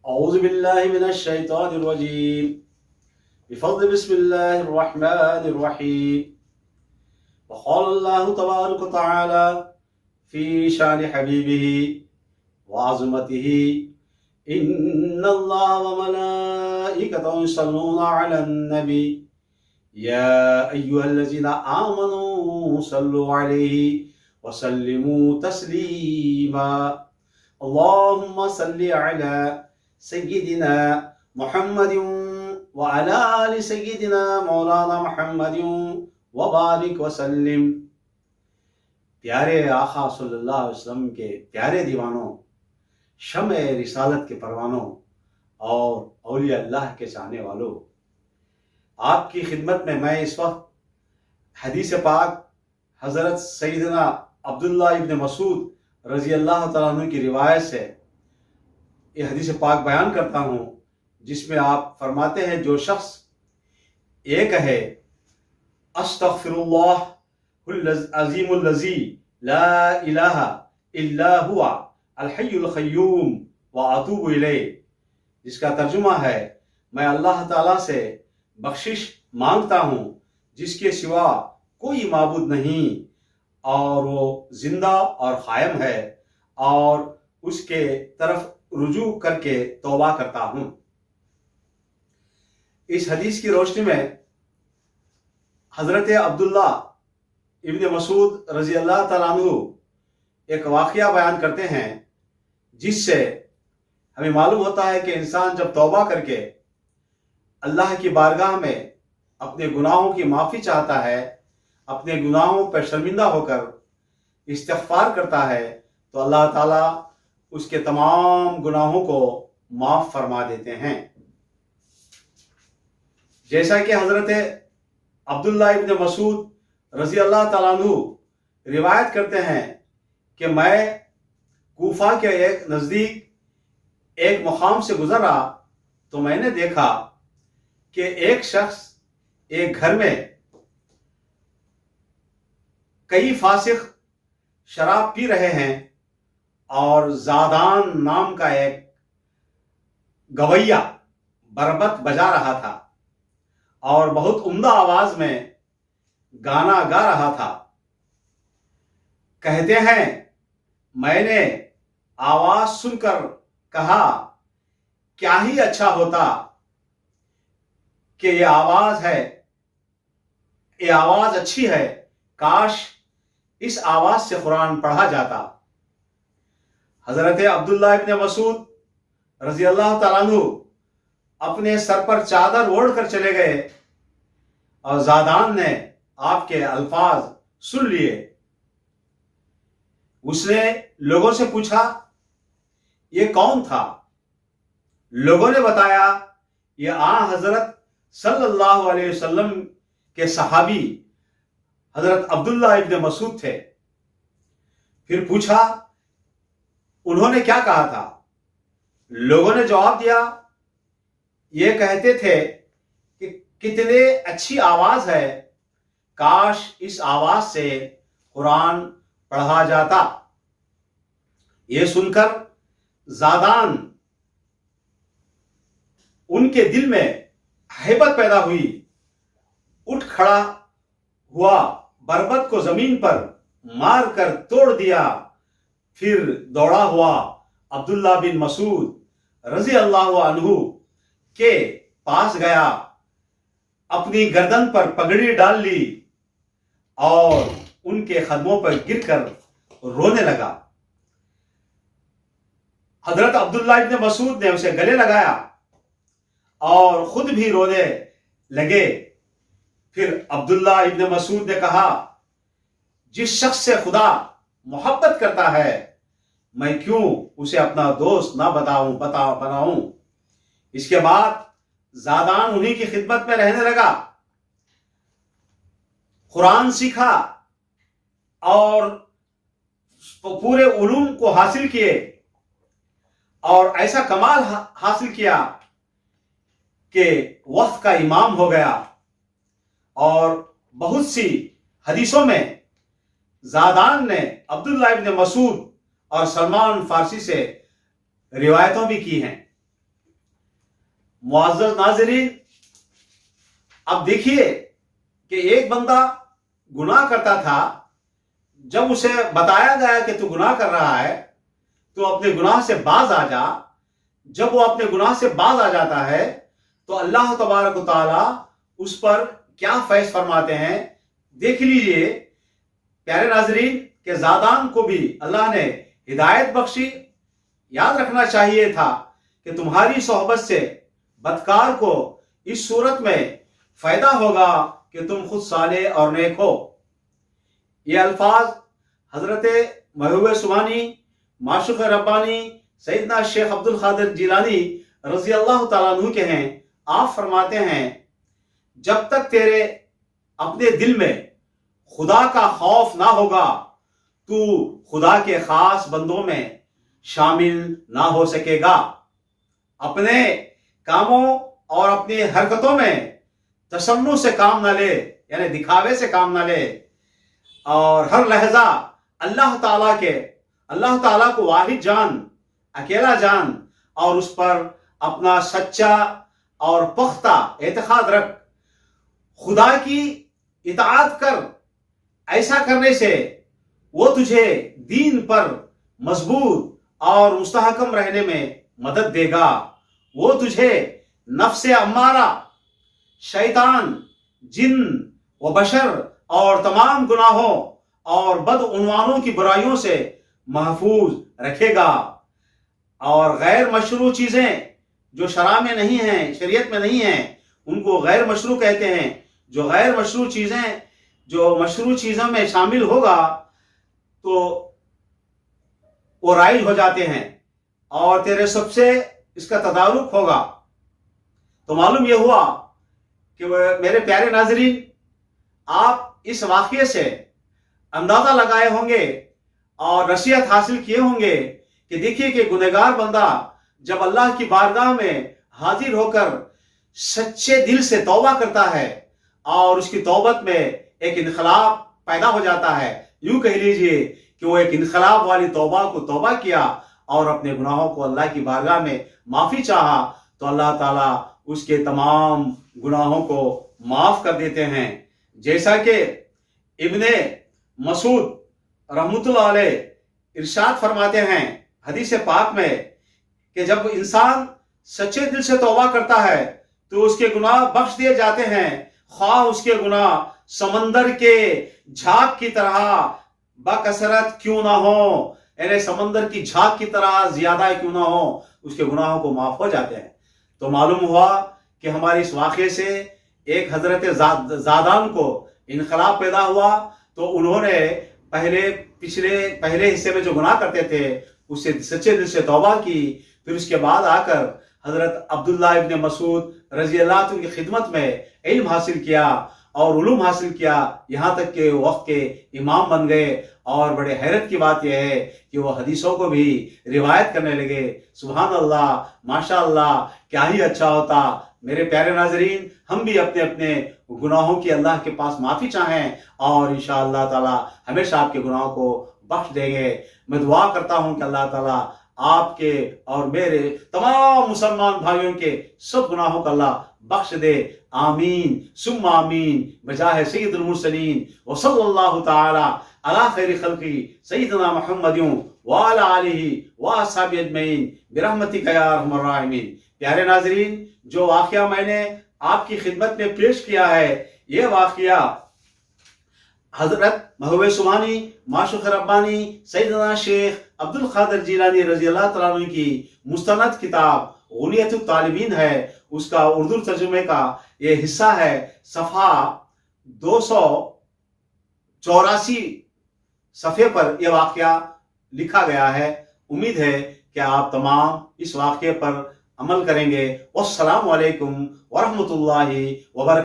أعوذ بالله من الشيطان الرجيم بفضل بسم الله الرحمن الرحيم وقال الله تبارك وتعالى في شان حبيبه وعظمته إن الله وملائكته يصلون على النبي يا أيها الذين آمنوا صلوا عليه وسلموا تسليما اللهم صل على سيدنا محمد وعلى آل سيدنا مولانا محمد وبارک وسلم۔ پیارے آقا صلی اللہ علیہ وسلم کے پیارے دیوانوں، شمع رسالت کے پروانوں اور اولیاء اللہ کے چاہنے والوں، آپ کی خدمت میں اس وقت حدیث پاک حضرت سیدنا عبداللہ ابن مسعود رضی اللہ تعالیٰ عنہ کی روایت سے یہ حدیث پاک بیان کرتا ہوں، جس میں آپ فرماتے ہیں جو شخص یہ کہے استغفر اللہ العظیم الذی لا الہ الا هو الحی القیوم واتوب الیہ، جس کا ترجمہ ہے میں اللہ تعالیٰ سے بخشش مانگتا ہوں جس کے سوا کوئی معبود نہیں، اور وہ زندہ اور قائم ہے، اور اس کے طرف رجوع کر کے توبہ کرتا ہوں۔ اس حدیث کی روشنی میں حضرت عبداللہ ابن مسعود رضی اللہ تعالیٰ عنہ ایک واقعہ بیان کرتے ہیں، جس سے ہمیں معلوم ہوتا ہے کہ انسان جب توبہ کر کے اللہ کی بارگاہ میں اپنے گناہوں کی معافی چاہتا ہے، اپنے گناہوں پر شرمندہ ہو کر استغفار کرتا ہے، تو اللہ تعالیٰ اس کے تمام گناہوں کو معاف فرما دیتے ہیں۔ جیسا کہ حضرت عبداللہ ابن مسعود رضی اللہ تعالیٰ عنہ روایت کرتے ہیں کہ میں کوفہ کے ایک نزدیک ایک مقام سے گزر رہا تو میں نے دیکھا کہ ایک شخص ایک گھر میں کئی فاسق شراب پی رہے ہیں، اور زادان نام کا ایک گویا بربت بجا رہا تھا اور بہت عمدہ آواز میں گانا گا رہا تھا۔ کہتے ہیں میں نے آواز سن کر کہا کیا ہی اچھا ہوتا کہ یہ آواز ہے، یہ آواز اچھی ہے، کاش اس آواز سے قرآن پڑھا جاتا۔ حضرت عبداللہ ابن مسعود رضی اللہ تعالیٰ عنہ اپنے سر پر چادر اوڑھ کر چلے گئے، اور زادان نے آپ کے الفاظ سن لیے۔ اس نے لوگوں سے پوچھا یہ کون تھا؟ لوگوں نے بتایا یہ حضرت صلی اللہ علیہ وسلم کے صحابی حضرت عبداللہ ابن مسعود تھے۔ پھر پوچھا انہوں نے کیا کہا تھا؟ لوگوں نے جواب دیا یہ کہتے تھے کہ کتنے اچھی آواز ہے، کاش اس آواز سے قرآن پڑھا جاتا۔ یہ سن کر زادان ان کے دل میں ہیبت پیدا ہوئی، اٹھ کھڑا ہوا، بربت کو زمین پر مار کر توڑ دیا، پھر دوڑا ہوا عبداللہ بن مسعود رضی اللہ عنہ کے پاس گیا، اپنی گردن پر پگڑی ڈال لی اور ان کے قدموں پر گر کر رونے لگا۔ حضرت عبداللہ ابن مسعود نے اسے گلے لگایا اور خود بھی رونے لگے۔ پھر عبداللہ ابن مسعود نے کہا جس شخص سے خدا محبت کرتا ہے میں کیوں اسے اپنا دوست نہ بناؤں۔ اس کے بعد زادان انہی کی خدمت میں رہنے لگا، قرآن سیکھا اور پورے علوم کو حاصل کیے، اور ایسا کمال حاصل کیا کہ وقت کا امام ہو گیا، اور بہت سی حدیثوں میں زادان نے عبداللہ ابن مسعود اور سلمان فارسی سے روایتوں بھی کی ہیں۔ मुअज़्ज़ज़ नाज़रीन, अब देखिए कि एक बंदा गुनाह करता था, जब उसे बताया गया कि तू गुनाह कर रहा है तो अपने गुनाह से बाज आ जा। जब वो अपने गुनाह से बाज आ जाता है तो अल्लाह तबारक व तआला उस पर क्या फैज फरमाते हैं, देख लीजिए। प्यारे नाजरीन के ज़ादान को भी अल्लाह ने हिदायत बख्शी। याद रखना चाहिए था कि तुम्हारी सोहबत से बदकार को इस सूरत में फायदा होगा कि तुम खुद साले और नेक हो। ये अल्फाज हजरत महबूब सुभानी माशूक़ रब्बानी सैयदना शेख अब्दुल कादिर जिलानी रज़ी अल्लाह तआला अन्हु के हैं। आप फरमाते हैं, जब तक तेरे अपने दिल में खुदा का खौफ ना होगा तू खुदा के खास बंदों में शामिल ना हो सकेगा। अपने कामों और अपनी हरकतों में तसन्नु से काम ना ले, यानी दिखावे से काम ना ले, और हर लहजा अल्लाह ताला को वाहिद जान, अकेला जान, और उस पर अपना सच्चा और पुख्ता एतकाद रख। खुदा की इताअत कर। ऐसा करने से वो तुझे दीन पर मजबूत और मुस्तहकम रहने में मदद देगा। वो तुझे नफ्से अम्मारा, शैतान, जिन व बशर और तमाम गुनाहों और बदउनवानों की बुराइयों से महफूज रखेगा। और गैर मशरू चीजें जो शरा में नहीं हैं, शरीयत में नहीं हैं, उनको गैर मशरू कहते हैं। जो गैर मशरू चीजें जो मशरू चीजों में शामिल होगा तो वो राइज हो जाते हैं और तेरे सबसे इसका तदारुक होगा। तो मालूम यह हुआ कि मेरे प्यारे नाजरीन, आप इस वाक़ये से अंदाजा लगाए होंगे और नसीहत हासिल किए होंगे कि देखिए कि गुनहगार बंदा जब अल्लाह की बारगाह में हाजिर होकर सच्चे दिल से तौबा करता है और उसकी तौबत में एक इनकलाब पैदा हो जाता है। यूं कह लीजिए कि वो एक इनकलाब वाली तौबा को तौबा किया और अपने गुनाहों को अल्लाह की बारगाह में माफी चाहा, तो अल्लाह ताला उसके तमाम गुनाहों को माफ कर देते हैं। जैसा कि इब्ने मसूद रहमतुल्लाह अलैह इरशाद फरमाते हैं हदीस पाक में कि जब इंसान सच्चे दिल से तौबा करता है तो उसके गुनाह बख्श दिए जाते हैं, ख्वाह उसके गुनाह समंदर के झाग की तरह बकसरत क्यों ना हो, यानी समंदर की झाग की तरह ज्यादा क्यों ना हो, उसके गुनाहों को माफ हो जाते हैं। तो मालूम हुआ कि हमारे इस वाक़े से एक हजरत ज़ादान को इनकलाब पैदा हुआ। तो उन्होंने पहले हिस्से में जो गुनाह करते थे उससे सच्चे दिल से तौबा की। फिर उसके बाद आकर हजरत अब्दुल्ला इब्न मसूद रजी अल्लाह अन्हु की खिदमत में इल्म हासिल किया और उलूम हासिल किया, यहाँ तक कि वक्त के इमाम बन गए। और बड़े हैरत की बात यह है कि वो हदीसों को भी रिवायत करने लगे। सुभान अल्लाह, माशा अल्लाह, क्या ही अच्छा होता। मेरे प्यारे नाजरीन, हम भी अपने अपने गुनाहों की अल्लाह के पास माफ़ी चाहें और इंशाअल्लाह ताला हमेशा आपके गुनाहों को बख्श देंगे। मैं दुआ करता हूँ कि अल्लाह ताला आपके और मेरे तमाम मुसलमान भाइयों के सब गुनाहों का अल्लाह बख्श दे। आमीन सुम्मा आमीन बजाहे सय्यदुल मुरसलीन व सल्लल्लाहु ताला अला खैरि खल्क़ी सय्यदना मुहम्मदिन व अला आलिहि व अस्हाबि अजमईन बिरहमतिका या अरहमर राहिमीन। प्यारे नाज़रीन, जो वाक़या मैंने आपकी खिदमत में पेश किया है, ये वाक़या हजरत महबूब सुभानी माशूक़ रब्बानी सैयदना शेख अब्दुल कादिर जिलानी रज़ी अल्लाह तआला अन्हु की मुस्तनद किताब गुनियतुत तालिबीन है, उसका उर्दू तर्जुमे का ये हिस्सा है। सफ़ा 284 सफ़े पर यह वाक़या लिखा गया है। उम्मीद है कि आप तमाम इस वाक़ये पर अमल करेंगे। वस्सलामु अलैकुम व रहमतुल्लाहि व बरकातहू।